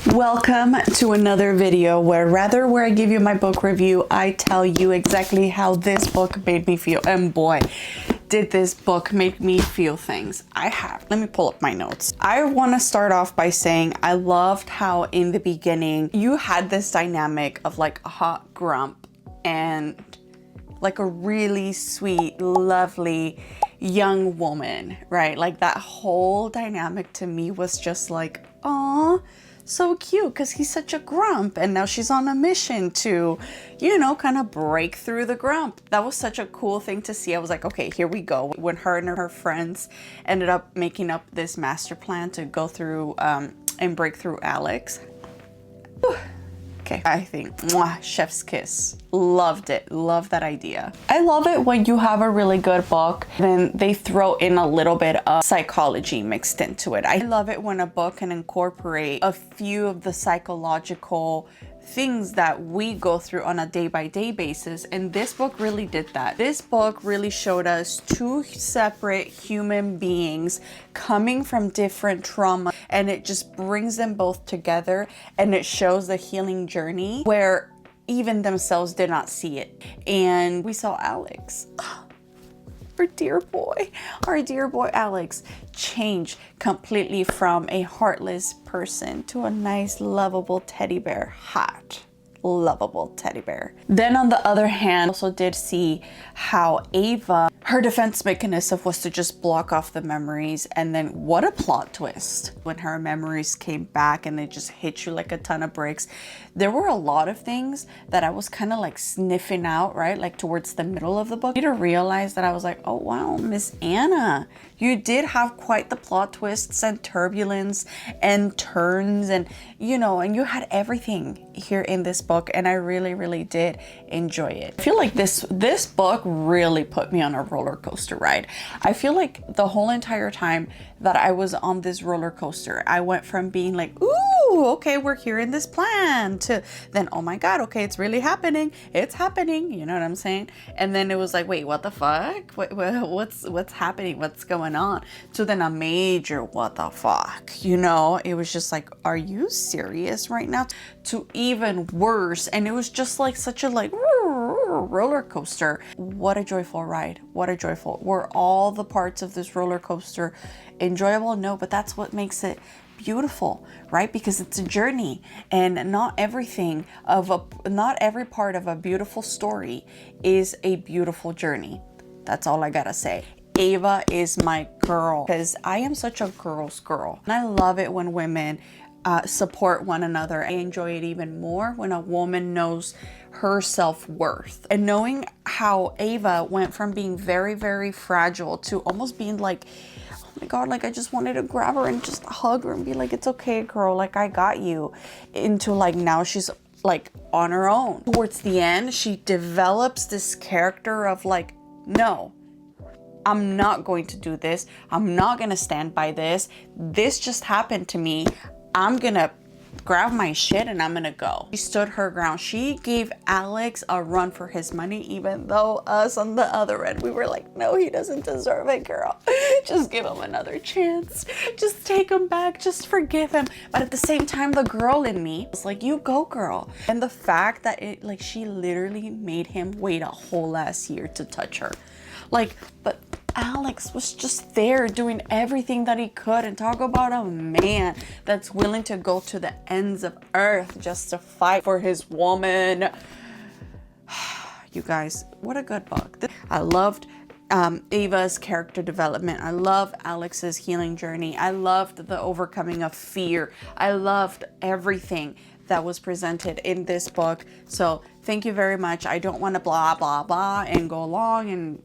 Welcome to another video where I give you my book review, I tell you exactly how this book made me feel. And boy, did this book make me feel things. Let me pull up my notes. I want to start off by saying I loved how in the beginning you had this dynamic of like a hot grump and like a really sweet, lovely young woman, right? Like that whole dynamic to me was just like, aw, so cute, because he's such a grump, and now she's on a mission to, you know, kind of break through the grump. That was such a cool thing to see. I was like, okay, here we go. When her and her friends ended up making up this master plan to go through and break through Alex. Whew. Okay, I think, mwah, chef's kiss. Loved it. Love that idea. I love it when you have a really good book, then they throw in a little bit of psychology mixed into it. I love it when a book can incorporate a few of the psychological things that we go through on a day-by-day basis, and this book really did that. This book really showed us two separate human beings coming from different trauma, and it just brings them both together, and it shows the healing journey where even themselves did not see it. And we saw Alex, our dear boy Alex, change completely from a heartless person to a nice lovable teddy bear. Hot lovable teddy bear. Then on the other hand, also did see how Ava, her defense mechanism was to just block off the memories, and then what a plot twist when her memories came back and they just hit you like a ton of bricks. There were a lot of things that I was kind of like sniffing out, right? Like towards the middle of the book, I realized that I was like, oh wow, Miss Anna, you did have quite the plot twists and turbulence and turns, and you know, and you had everything here in this book, and I really did enjoy it. I feel like this book really put me on a roller coaster ride. I feel like the whole entire time that I was on this roller coaster, I went from being like, ooh, okay, we're hearing this plan, to then, oh my god, okay, it's really happening, it's happening, you know what I'm saying? And then it was like, wait, what the fuck? What's happening? What's going on? So then a major what the fuck, you know? It was just like, are you serious right now? To even worse, and it was just like such a like roller coaster. What a joyful ride. What a joyful. Were all the parts of this roller coaster enjoyable? No, but that's what makes it beautiful, right? Because it's a journey, and not every part of a beautiful story is a beautiful journey. That's all I gotta say. Ava is my girl, because I am such a girl's girl, and I love it when women support one another. I enjoy it even more when a woman knows her self-worth, and knowing how Ava went from being very fragile to almost being like, oh my god, like I just wanted to grab her and just hug her and be like, it's okay girl, like I got you, into like now she's like on her own. Towards the end, she develops this character of like, no, I'm not going to do this. I'm not going to stand by this. This just happened to me. I'm going to grab my shit and I'm going to go. She stood her ground. She gave Alex a run for his money, even though us on the other end, we were like, no, he doesn't deserve it, girl. Just give him another chance. Just take him back. Just forgive him. But at the same time, the girl in me was like, you go, girl. And the fact that it, like, she literally made him wait a whole ass year to touch her. Like, but Alex was just there doing everything that he could, and talk about a man that's willing to go to the ends of earth just to fight for his woman. You guys, what a good book. I loved Ava's character development. I loved Alex's healing journey. I loved the overcoming of fear. I loved everything that was presented in this book. So thank you very much. I don't want to blah blah and go along and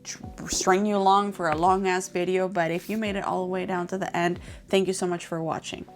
string you along for a long ass video, but if you made it all the way down to the end, thank you so much for watching.